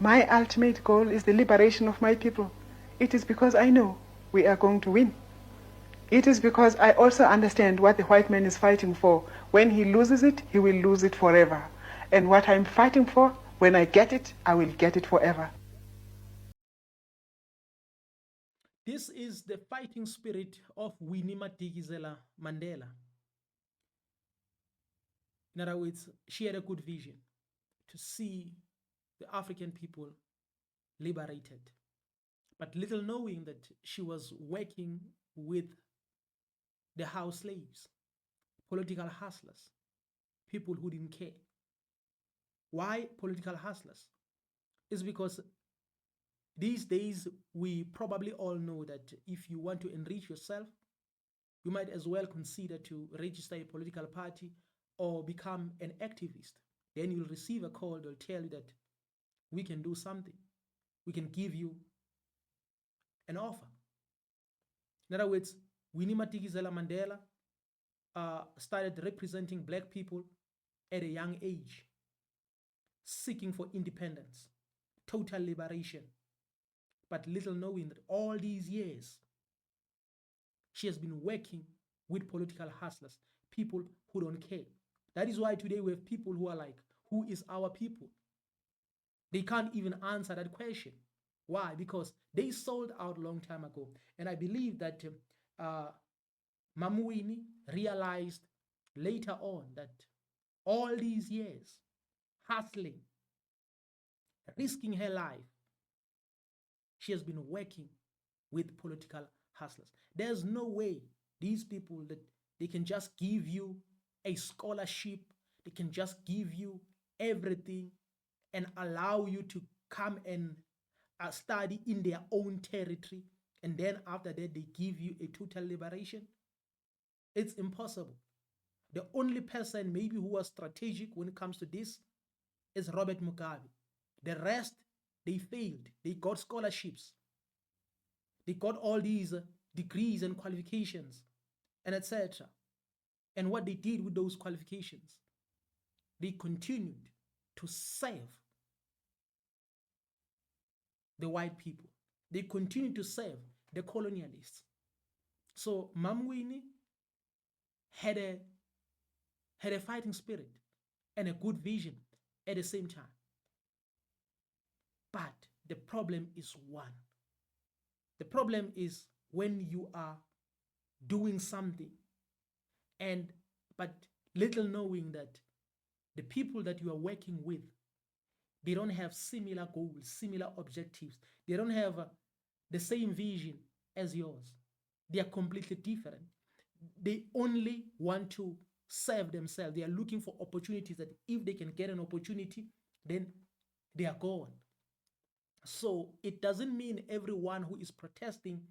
My ultimate goal is the liberation of my people. It is because I know we are going to win. It is because I also understand what the white man is fighting for. When he loses it, he will lose it forever. And what I'm fighting for, when I get it, I will get it forever. This is the fighting spirit of Winnie Madikizela Mandela. In other words, she had a good vision to see the African people liberated, but little knowing that she was working with the house slaves, political hustlers, people who didn't care. Why political hustlers? It's because these days we probably all know that if you want to enrich yourself, you might as well consider to register a political party or become an activist. Then you'll receive a call, they'll tell you that we can do something, we can give you an offer. In other words, Winnie Madikizela Mandela started representing black people at a young age, seeking for independence, total liberation, but little knowing that all these years she has been working with political hustlers, people who don't care. That is why today we have people who are like, who is our people? They can't even answer that question. Why? Because they sold out a long time ago. And I believe that Mamuini realized later on that all these years hustling, risking her life, she has been working with political hustlers. There's no way these people that they can just give you a scholarship, they can just give you everything and allow you to come and study in their own territory, and then after that they give you a total liberation. It's impossible. The only person maybe who was strategic when it comes to this is Robert Mugabe. The rest, they failed. They got scholarships, they got all these degrees and qualifications and etc. And what they did with those qualifications, they continued to serve the white people. They continued to serve the colonialists. So Mam Winnie had a had a fighting spirit and a good vision at the same time. But the problem is one. The problem is when you are doing something and but little knowing that the people that you are working with, they don't have similar goals, similar objectives. They don't have the same vision as yours. They are completely different. They only want to serve themselves. They are looking for opportunities that if they can get an opportunity, then they are gone. So it doesn't mean everyone who is protesting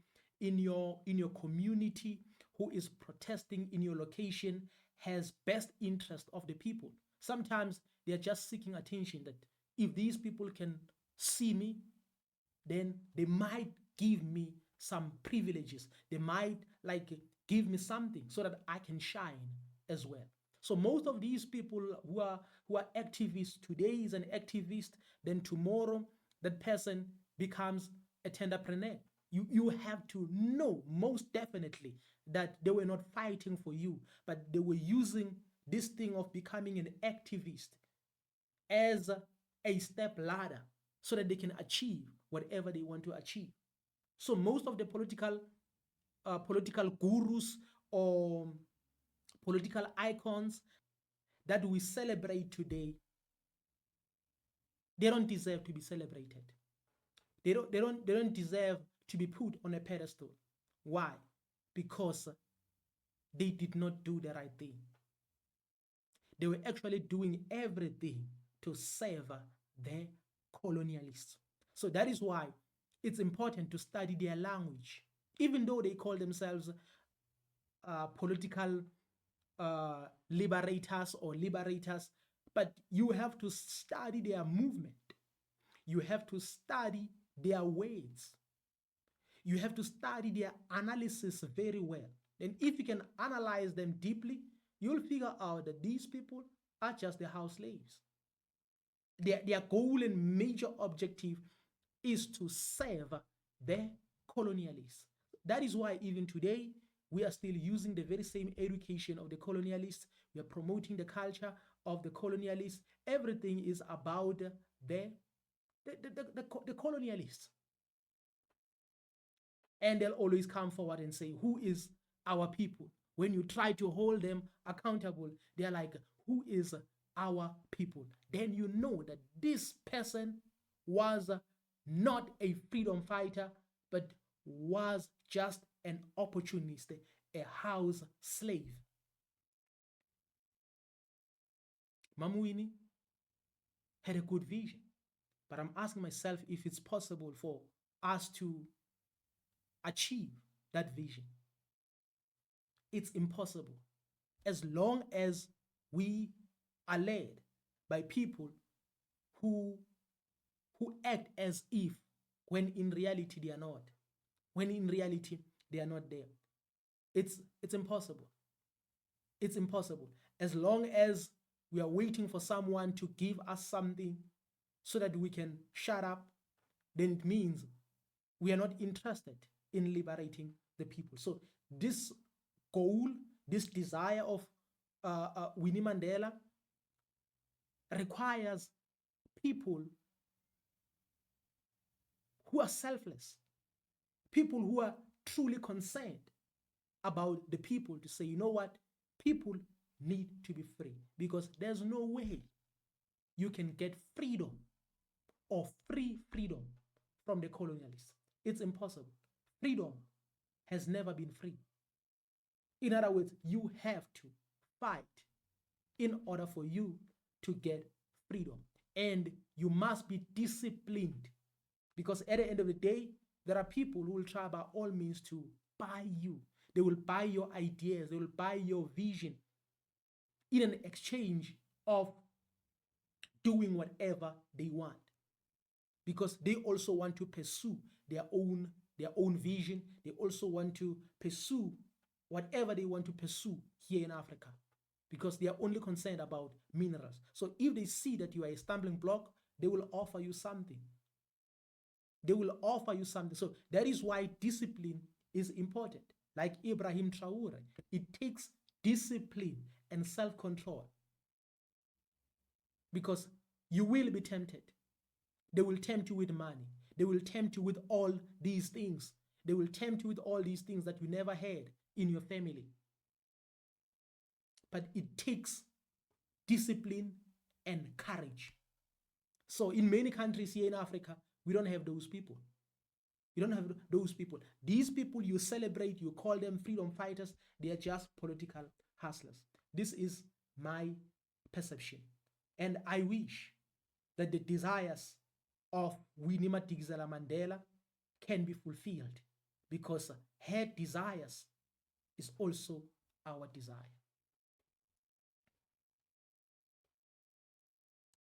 in your community, who is protesting in your location, has best interest of the people. Sometimes they are just seeking attention, that if these people can see me, then they might give me some privileges. They might like give me something so that I can shine as well. So most of these people who are activists today is an activist, then tomorrow that person becomes a tenderpreneur. You have to know most definitely that they were not fighting for you, but they were using this thing of becoming an activist as a step ladder so that they can achieve whatever they want to achieve. So most of the political gurus or political icons that we celebrate today, they don't deserve to be celebrated. They don't deserve to be put on a pedestal. Why? Because they did not do the right thing. They were actually doing everything to serve the colonialists. So that is why it's important to study their language, even though they call themselves political liberators or liberators. But you have to study their movement. You have to study their words. You have to study their analysis very well. And if you can analyze them deeply, you'll figure out that these people are just the house slaves. their goal and major objective is to serve the colonialists. That is why even today we are still using the very same education of the colonialists. We are promoting the culture of the colonialists. Everything is about the colonialists. And they'll always come forward and say, who is our people? When you try to hold them accountable, they're like, who is our people? Then you know that this person was not a freedom fighter, but was just an opportunist, a house slave. Mama Winnie had a good vision, but I'm asking myself if it's possible for us to achieve that vision. It's impossible as long as we are led by people who act as if when in reality they are not. When in reality they are not there. It's impossible. It's impossible. As long as we are waiting for someone to give us something so that we can shut up, then it means we are not interested in liberating the people. So this goal, this desire of Winnie Mandela requires people who are selfless, people who are truly concerned about the people to say, you know what, people need to be free, because there's no way you can get freedom or free freedom from the colonialists. It's impossible. Freedom has never been free. In other words, you have to fight in order for you to get freedom. And you must be disciplined, because at the end of the day, there are people who will try by all means to buy you. They will buy your ideas. They will buy your vision in an exchange of doing whatever they want, because they also want to pursue their own vision. They also want to pursue whatever they want to pursue here in Africa, because they are only concerned about minerals. So if they see that you are a stumbling block, they will offer you something. They will offer you something. So that is why discipline is important. Like Ibrahim Traore, it takes discipline and self-control, because you will be tempted. They will tempt you with money. They will tempt you with all these things. They will tempt you with all these things that you never had in your family. But it takes discipline and courage. So in many countries here in Africa, we don't have those people. You don't have those people. These people you celebrate, you call them freedom fighters, they are just political hustlers. This is my perception. And I wish that the desires of Winnie Madikizela Mandela can be fulfilled, because her desires is also our desire.